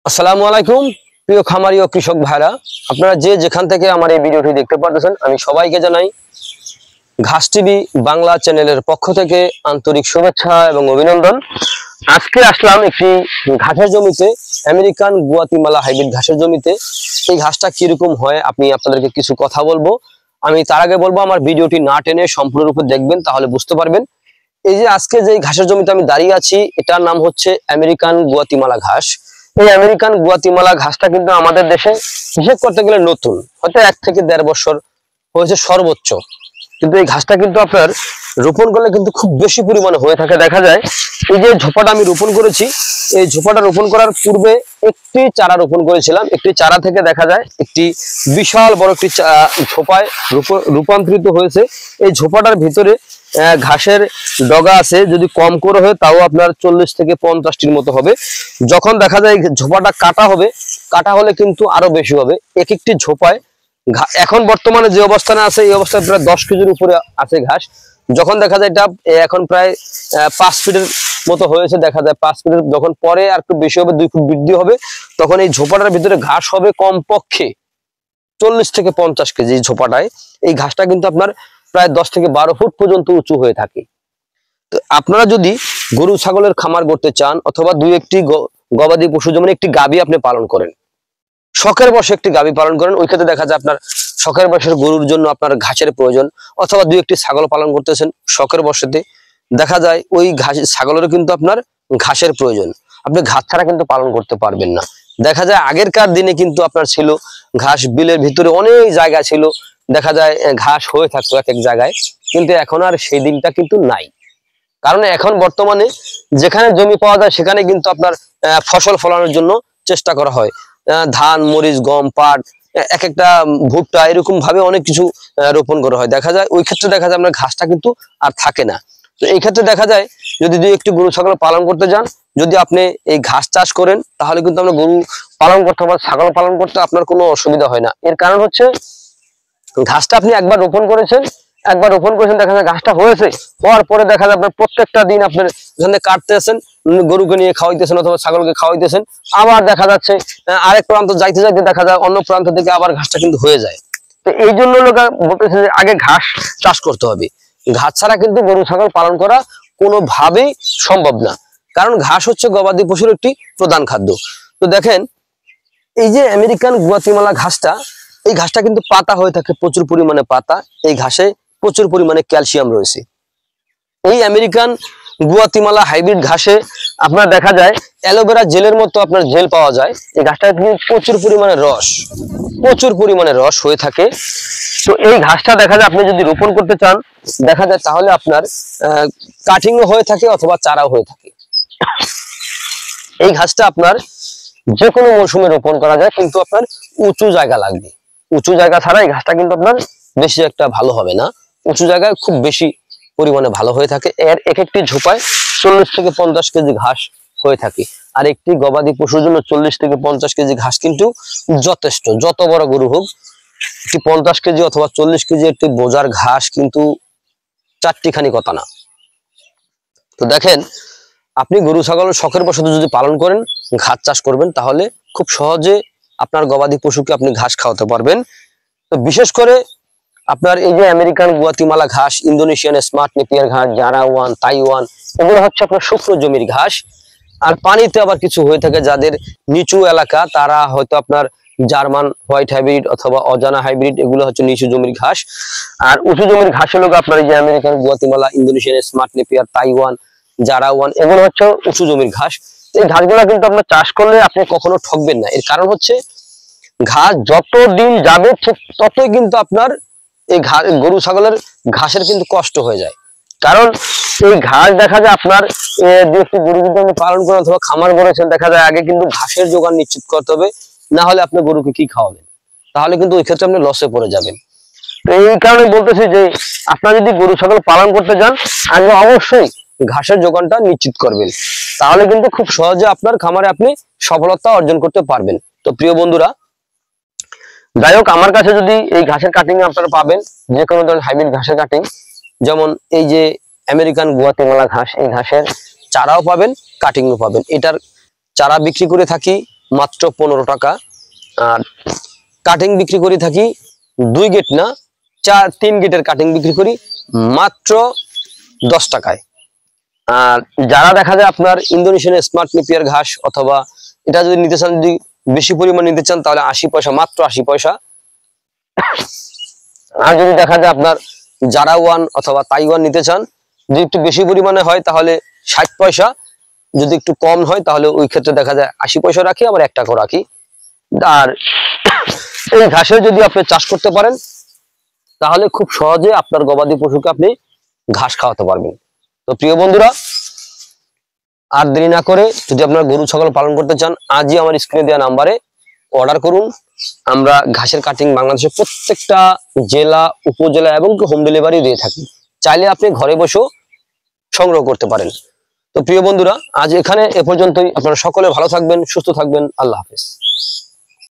আসসালামু আলাইকুম প্রিয় খামারি ও কৃষক ভাইরা, আপনারা যে যেখান থেকে আমার এই ভিডিওটি দেখতে পাচ্ছেন, আমি সবাইকে জানাই ঘাস টিভি বাংলা চ্যানেলের পক্ষ থেকে আন্তরিক শুভেচ্ছা এবং অভিনন্দন। আজকে আসলাম একটি ঘাসের জমিতে, আমেরিকান গুয়াতিমালা হাইব্রিড ঘাসের জমিতে। এই ঘাসটা কিরকম হয় আমি আপনাদেরকে কিছু কথা বলবো। আমি তার আগে বলবো আমার ভিডিওটি না টেনে সম্পূর্ণরূপে দেখবেন, তাহলে বুঝতে পারবেন। এই যে আজকে যে ঘাসের জমিতে আমি দাঁড়িয়ে আছি, এটার নাম হচ্ছে আমেরিকান গুয়াতিমালা ঘাস। এই আমেরিকান গুয়াতিমালা ঘাসটা কিন্তু আমাদের দেশে হিসেব করতে গেলে নতুন, হয়তো 1 থেকে 1.5 বছর হয়েছে সর্বোচ্চ। কিন্তু এই ঘাসটা কিন্তু আপনার রোপণ করলে কিন্তু খুব বেশি পরিমাণে হয়ে থাকে। দেখা যায় এই যে ঝোপাটা আমি রোপণ করেছি, এই ঝোপাটা রোপণ করার পূর্বে একটি চারা রোপণ করেছিলাম। একটি চারা থেকে দেখা যায় একটি বিশাল বড় একটি ঝোপায় রূপান্তরিত হয়েছে। এই ঝোপাটার ভিতরে ঘাসের ডগা আছে, যদি কম করে হয় তাও আপনার 40 থেকে 50টির মতো হবে। যখন দেখা যায় ঝোপাটা কাটা হলে কিন্তু আরো বেশি হবে। এক একটি ঝোপায় এখন বর্তমানে যে অবস্থানে আছে, এই অবস্থায় প্রায় 10 কেজির উপরে আছে ঘাস। যখন দেখা যায় এটা এখন প্রায় 5 ফিটের মতো হয়েছে, দেখা যায় 5 ফিটের যখন পরে আর একটু বেশি হবে, 2 ফুট বৃদ্ধি হবে, তখন এই ঝোপাটার ভিতরে ঘাস হবে কমপক্ষে 40 থেকে 50 কেজি। ঝোপাটায় এই ঘাসটা কিন্তু আপনার প্রায় 10 থেকে 12 ফুট পর্যন্ত উঁচু হয়ে থাকে। তো আপনারা যদি গরু ছাগলের খামার করতে চান, অথবা 2-1টি গবাদি পশু, যেমন একটি গাভী আপনি পালন করেন, শখের বশে একটি গাভী পালন করেন, ওই ক্ষেত্রে দেখা যায় আপনার শখের বশের গরুর জন্য আপনার ঘাসের প্রয়োজন। অথবা 2-1টি ছাগল পালন করতেছেন শখের বশেতে, দেখা যায় ওই ছাগলেরও কিন্তু আপনার ঘাসের প্রয়োজন। আপনি ঘাস ছাড়া কিন্তু পালন করতে পারবেন না। দেখা যায় আগেরকার দিনে কিন্তু আপনার ছিল ঘাস, বিলের ভিতরে অনেক জায়গা ছিল, দেখা যায় ঘাস হয়ে থাকতো এক এক জায়গায়। কিন্তু এখন আর সেই দিনটা কিন্তু নাই, কারণ এখন বর্তমানে যেখানে জমি পাওয়া যায় সেখানে কিন্তু আপনার ফসল ফলানোর জন্য চেষ্টা করা হয়। ধান, মরিচ, গম, পাট, এক একটা ভুট্টা, এরকম ভাবে অনেক কিছু রোপণ করা হয়। দেখা যায় ওই ক্ষেত্রে দেখা যায় আপনার ঘাসটা কিন্তু আর থাকে না। তো এই ক্ষেত্রে দেখা যায় যদি 2-1টি গরু ছাগল পালন করতে যান, যদি আপনি এই ঘাস চাষ করেন, তাহলে কিন্তু আমরা গরু পালন করতে বা ছাগল পালন করতে আপনার কোনো অসুবিধা হয় না। এর কারণ হচ্ছে ঘাসটা আপনি একবার রোপণ করেছেন, দেখা যায় ঘাসটা হওয়ার পরে দেখা যায় আপনার প্রত্যেকটা দিন আপনার এখানে কাটতেছেন, গরুকে নিয়ে খাওয়াইতেছেন অথবা ছাগলকে খাওয়াইতেছেন, আবার দেখা যাচ্ছে আরেক প্রান্ত যাইতে যাইতে দেখা যায় অন্য প্রান্ত থেকে আবার ঘাসটা কিন্তু হয়ে যায়। তো এই জন্য লোক বলতেছে যে আগে ঘাস চাষ করতে হবে। ঘাস ছাড়া কিন্তু গরু ছাগল পালন করা কোনোভাবেই সম্ভব না, কারণ ঘাস হচ্ছে গবাদি পশুর একটি প্রধান খাদ্য। তো দেখেন এই যে আমেরিকান গুয়াতিমালা ঘাসটা, এই ঘাসটা কিন্তু পাতা হয়ে থাকে, প্রচুর পরিমাণে পাতা। এই ঘাসে প্রচুর পরিমাণে ক্যালসিয়াম রয়েছে। এই আমেরিকান গুয়াতিমালা হাইব্রিড ঘাসে আপনার দেখা যায় অ্যালোভেরা জেলের মতো আপনার জেল পাওয়া যায়। এই ঘাসটা কিন্তু প্রচুর পরিমাণে রস হয়ে থাকে। তো এই ঘাসটা দেখা যায় আপনি যদি রোপণ করতে চান, দেখা যায় তাহলে আপনার কাটিংও হয়ে থাকে অথবা চারাও হয়ে থাকে। এই ঘাসটা আপনার যে কোনো মৌসুমে রোপণ করা যায়, কিন্তু আপনার উঁচু জায়গা লাগবে। উঁচু জায়গা ছাড়া এই ঘাসটা কিন্তু আপনার বেশি একটা ভালো হবে না। উঁচু জায়গায় খুব বেশি পরিমাণে ভালো হয়ে থাকে। এর এক একটি ঝোপায় 40 থেকে 50 কেজি ঘাস হয়ে থাকে। আর একটি গবাদি পশুর জন্য 40 থেকে 50 কেজি ঘাস কিন্তু যথেষ্ট। যত বড় গরু হোক, একটি 50 কেজি অথবা 40 কেজি একটি বোঝার ঘাস কিন্তু 4টিখানি কথা না। তো দেখেন, আপনি গরু ছাগল শখের বশত যদি পালন করেন, ঘাস চাষ করবেন, তাহলে খুব সহজে আপনার গবাদি পশুকে আপনি ঘাস খাওয়াতে পারবেন। তো বিশেষ করে আপনার এই যে আমেরিকান গুয়াতিমালা ঘাস, ইন্দোনেশিয়ান স্মার্ট নেপিয়ার ঘাস, জারাওয়ান, তাইওয়ান, এগুলো হচ্ছে আপনার শুকনো জমির ঘাস। আর পানিতে আবার কিছু হয়ে থাকে, যাদের নিচু এলাকা, তারা হয়তো আপনার জার্মান হোয়াইট হাইব্রিড অথবা অজানা হাইব্রিড, এগুলো হচ্ছে নিচু জমির ঘাস। আর উঁচু জমির ঘাসের লোক আপনার এই যে American Guatemala, Indonesian smart Napier, Taiwan, জারাওয়ান, এগুলো হচ্ছে উঁচু জমির ঘাস। এই ঘাসগুলো কিন্তু আপনার চাষ করলে আপনি কখনো ঠকবেন না। এর কারণ হচ্ছে ঘাস যত দিন যাবে ঠিক ততই কিন্তু আপনার এই গরু ছাগলের ঘাসের কিন্তু কষ্ট হয়ে যায়। কারণ এই ঘাস দেখা যায় আপনার একটি গরু যদি আপনি পালন করেন অথবা খামার করেছেন, দেখা যায় আগে কিন্তু ঘাসের যোগান নিশ্চিত করতে হবে, না হলে আপনি গরুকে কি খাওয়াবেন, তাহলে কিন্তু ওই ক্ষেত্রে আপনি লসে পড়ে যাবেন। তো এই কারণে বলতেছি যে আপনারা যদি গরু ছাগল পালন করতে যান, আগে অবশ্যই ঘাসের যোগানটা নিশ্চিত করবেন, তাহলে কিন্তু খুব সহজে আপনার খামারে আপনি সফলতা অর্জন করতে পারবেন। তো প্রিয় বন্ধুরা, যাই হোক, আমার কাছে যদি এই ঘাসের কাটিং আপনারা পাবেন, যে কোনো ধরনের হাইব্রিড ঘাসের কাটিং, যেমন এই যে আমেরিকান গুয়াতিমালা ঘাস, এই ঘাসের চারাও পাবেন, কাটিংও পাবেন। এটার চারা বিক্রি করে থাকি মাত্র 15 টাকা। আর কাটিং বিক্রি করে থাকি 2 গেট না 3 গেটের কাটিং বিক্রি করি মাত্র 10 টাকায়। আর যারা দেখা যায় আপনার ইন্দোনেশিয়ান স্মার্ট নেপিয়ার ঘাস অথবা এটা যদি নিতে চান, যদি বেশি পরিমাণ নিতে চান তাহলে 80 পয়সা, মাত্র 80 পয়সা। আর যদি দেখা যায় আপনার জারা ওয়ান অথবা তাইওয়ান নিতে চান, যদি একটু বেশি পরিমাণে হয় তাহলে 60 পয়সা, যদি একটু কম হয় তাহলে ওই ক্ষেত্রে দেখা যায় 80 পয়সা রাখি, আবার 1 টাকাও রাখি। আর এই ঘাসের যদি আপনি চাষ করতে পারেন তাহলে খুব সহজে আপনার গবাদি পশুকে আপনি ঘাস খাওয়াতে পারবেন। তো প্রিয় বন্ধুরা, আর দেরি না করে যদি আপনার গরু ছাগল পালন করতে চান, আজই আমার স্ক্রিনে দেওয়া নাম্বারে অর্ডার করুন। আমরা ঘাসের কাটিং বাংলাদেশের প্রত্যেকটা জেলা, উপজেলা এবং হোম ডেলিভারি দিয়ে থাকি। চাইলে আপনি ঘরে বসেও সংগ্রহ করতে পারেন। তো প্রিয় বন্ধুরা, আজ এখানে এ পর্যন্তই। আপনারা সকলে ভালো থাকবেন, সুস্থ থাকবেন। আল্লাহ হাফেজ।